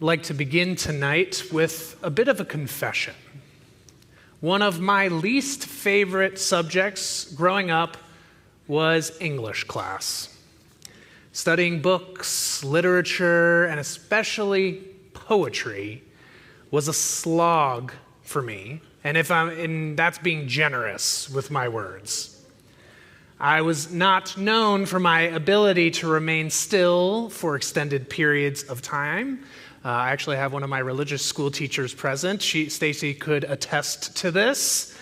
like to begin tonight with a bit of a confession. One of my least favorite subjects growing up was English class. Studying books, literature, and especially poetry was a slog for me, and that's being generous with my words. I was not known for my ability to remain still for extended periods of time. I actually have one of my religious school teachers present. Stacy could attest to this.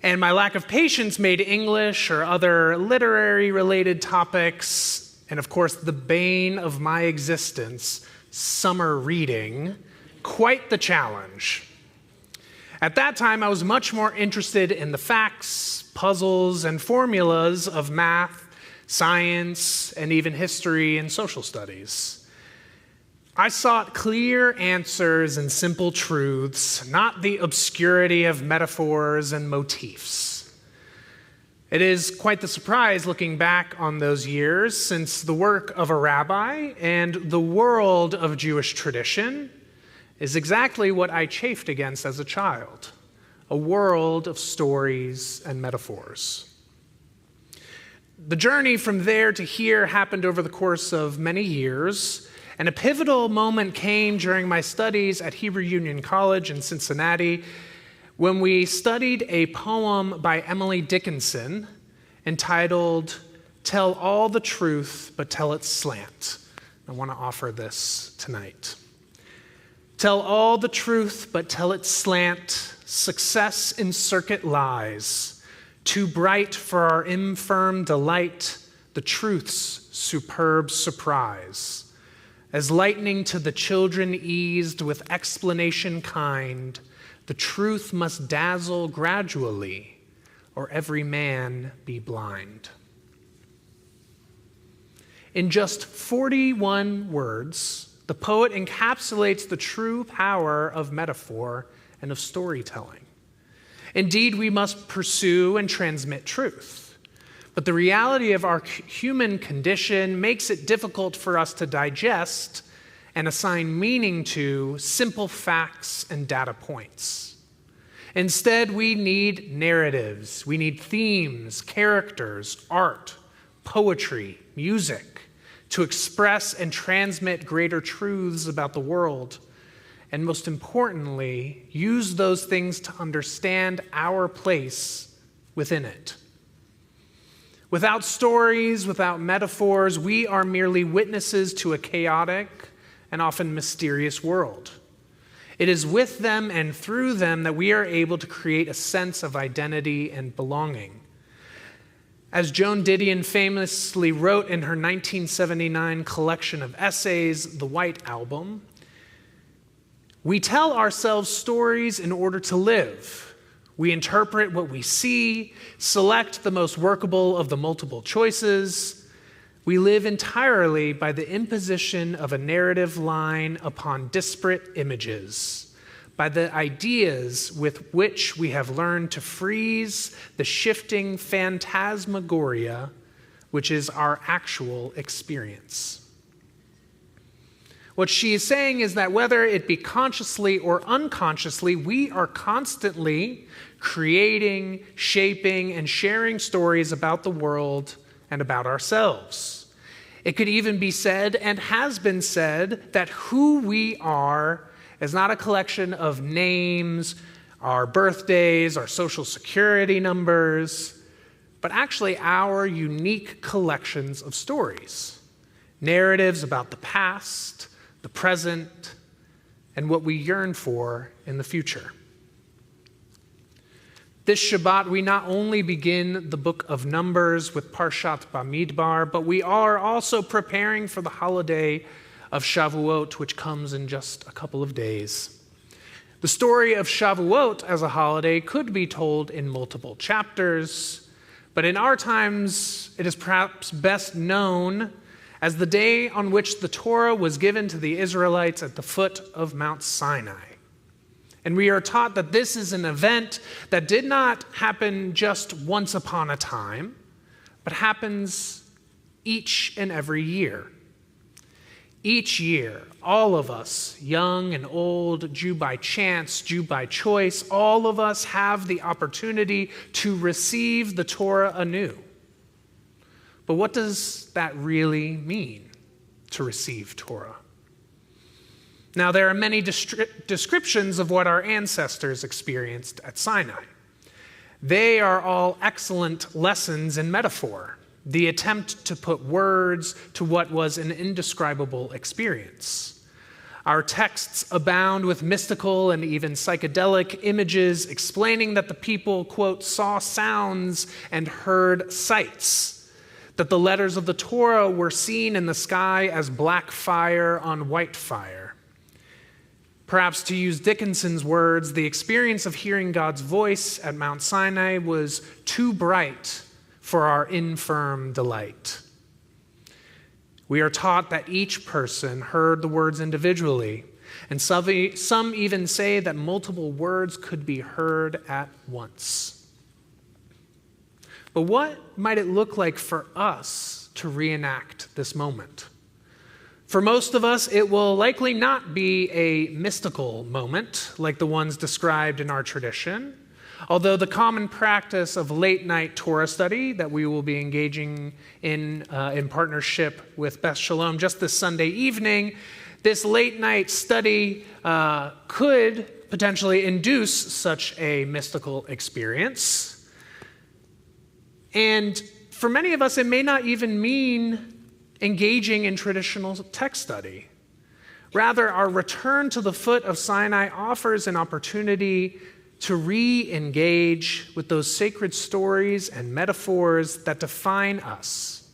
And my lack of patience made English or other literary-related topics, and of course the bane of my existence, summer reading, quite the challenge. At that time, I was much more interested in the facts, puzzles, and formulas of math, science, and even history and social studies. I sought clear answers and simple truths, not the obscurity of metaphors and motifs. It is quite the surprise looking back on those years, since the work of a rabbi and the world of Jewish tradition is exactly what I chafed against as a child, a world of stories and metaphors. The journey from there to here happened over the course of many years, and a pivotal moment came during my studies at Hebrew Union College in Cincinnati when we studied a poem by Emily Dickinson entitled, "Tell All the Truth, but Tell It Slant." I want to offer this tonight. Tell all the truth, but tell it slant. Success in circuit lies. Too bright for our infirm delight, the truth's superb surprise. As lightning to the children eased with explanation kind, the truth must dazzle gradually, or every man be blind. In just 41 words, the poet encapsulates the true power of metaphor and of storytelling. Indeed, we must pursue and transmit truth. But the reality of our human condition makes it difficult for us to digest and assign meaning to simple facts and data points. Instead, we need narratives, we need themes, characters, art, poetry, music to express and transmit greater truths about the world, and most importantly, use those things to understand our place within it. Without stories, without metaphors, we are merely witnesses to a chaotic and often mysterious world. It is with them and through them that we are able to create a sense of identity and belonging. As Joan Didion famously wrote in her 1979 collection of essays, The White Album, "We tell ourselves stories in order to live. We interpret what we see, select the most workable of the multiple choices. We live entirely by the imposition of a narrative line upon disparate images, by the ideas with which we have learned to freeze the shifting phantasmagoria, which is our actual experience." What she is saying is that whether it be consciously or unconsciously, we are constantly creating, shaping, and sharing stories about the world and about ourselves. It could even be said, and has been said, that who we are is not a collection of names, our birthdays, our social security numbers, but actually our unique collections of stories, narratives about the past, the present, and what we yearn for in the future. This Shabbat, we not only begin the book of Numbers with Parshat Bamidbar, but we are also preparing for the holiday of Shavuot, which comes in just a couple of days. The story of Shavuot as a holiday could be told in multiple chapters, but in our times, it is perhaps best known as the day on which the Torah was given to the Israelites at the foot of Mount Sinai. And we are taught that this is an event that did not happen just once upon a time, but happens each and every year. Each year, all of us, young and old, Jew by chance, Jew by choice, all of us have the opportunity to receive the Torah anew. But what does that really mean, to receive Torah? Now, there are many descriptions of what our ancestors experienced at Sinai. They are all excellent lessons in metaphor, the attempt to put words to what was an indescribable experience. Our texts abound with mystical and even psychedelic images explaining that the people, quote, saw sounds and heard sights, that the letters of the Torah were seen in the sky as black fire on white fire. Perhaps to use Dickinson's words, the experience of hearing God's voice at Mount Sinai was too bright for our infirm delight. We are taught that each person heard the words individually, and some even say that multiple words could be heard at once. But what might it look like for us to reenact this moment? For most of us, it will likely not be a mystical moment like the ones described in our tradition, although the common practice of late-night Torah study that we will be engaging in partnership with Beth Shalom just this Sunday evening, this late-night study could potentially induce such a mystical experience. And for many of us, it may not even mean engaging in traditional text study. Rather, our return to the foot of Sinai offers an opportunity to re-engage with those sacred stories and metaphors that define us,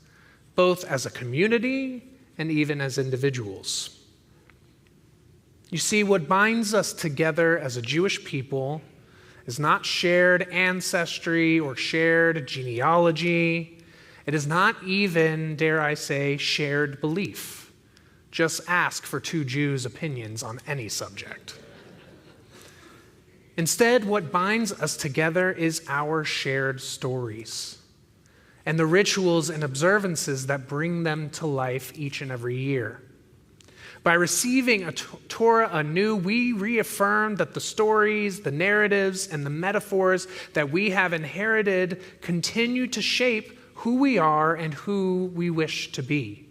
both as a community and even as individuals. You see, what binds us together as a Jewish people is not shared ancestry or shared genealogy. It is not even, dare I say, shared belief. Just ask for two Jews' opinions on any subject. Instead, what binds us together is our shared stories and the rituals and observances that bring them to life each and every year. By receiving a Torah anew, we reaffirm that the stories, the narratives, and the metaphors that we have inherited continue to shape who we are and who we wish to be.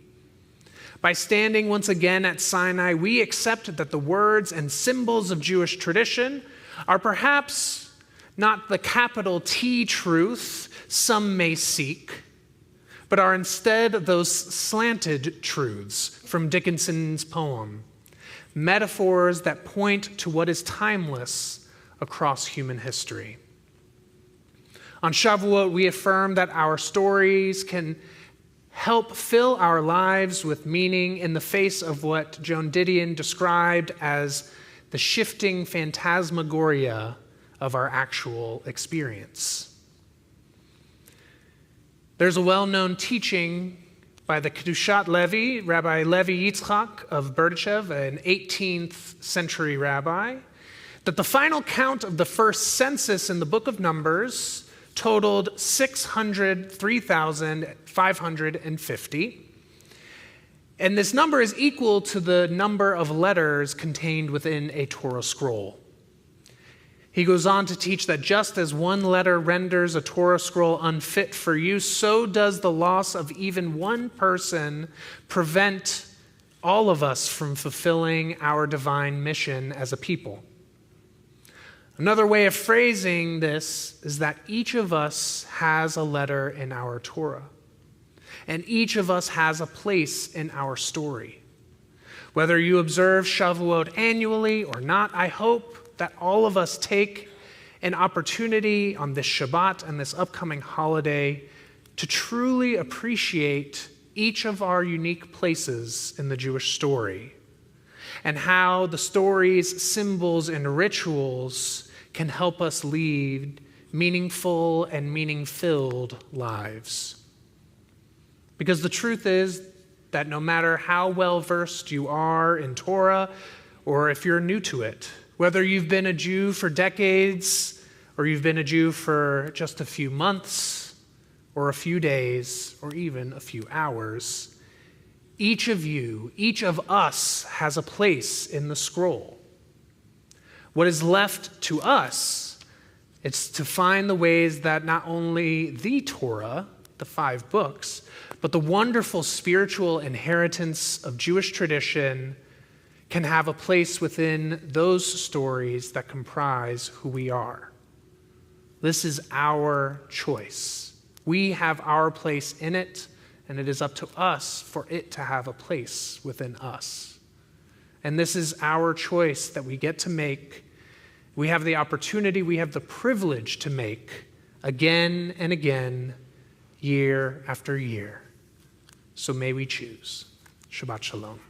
By standing once again at Sinai, we accept that the words and symbols of Jewish tradition are perhaps not the capital T truth some may seek, but are instead those slanted truths from Dickinson's poem, metaphors that point to what is timeless across human history. On Shavuot, we affirm that our stories can help fill our lives with meaning in the face of what Joan Didion described as the shifting phantasmagoria of our actual experience. There's a well-known teaching by the Kedushat Levy, Rabbi Levy Yitzchak of Berdichev, an 18th century rabbi, that the final count of the first census in the book of Numbers totaled 603,550. And this number is equal to the number of letters contained within a Torah scroll. He goes on to teach that just as one letter renders a Torah scroll unfit for use, so does the loss of even one person prevent all of us from fulfilling our divine mission as a people. Another way of phrasing this is that each of us has a letter in our Torah. And each of us has a place in our story. Whether you observe Shavuot annually or not, I hope that all of us take an opportunity on this Shabbat and this upcoming holiday to truly appreciate each of our unique places in the Jewish story and how the stories, symbols, and rituals can help us lead meaningful and meaning-filled lives. Because the truth is that no matter how well-versed you are in Torah, or if you're new to it, whether you've been a Jew for decades, or you've been a Jew for just a few months, or a few days, or even a few hours, Each of you, each of us has a place in the scroll. What is left to us, it's to find the ways that not only the Torah, the 5 books, but the wonderful spiritual inheritance of Jewish tradition can have a place within those stories that comprise who we are. This is our choice. We have our place in it, and it is up to us for it to have a place within us. And this is our choice that we get to make. We have the opportunity, we have the privilege to make again and again, year after year. So may we choose. Shabbat Shalom.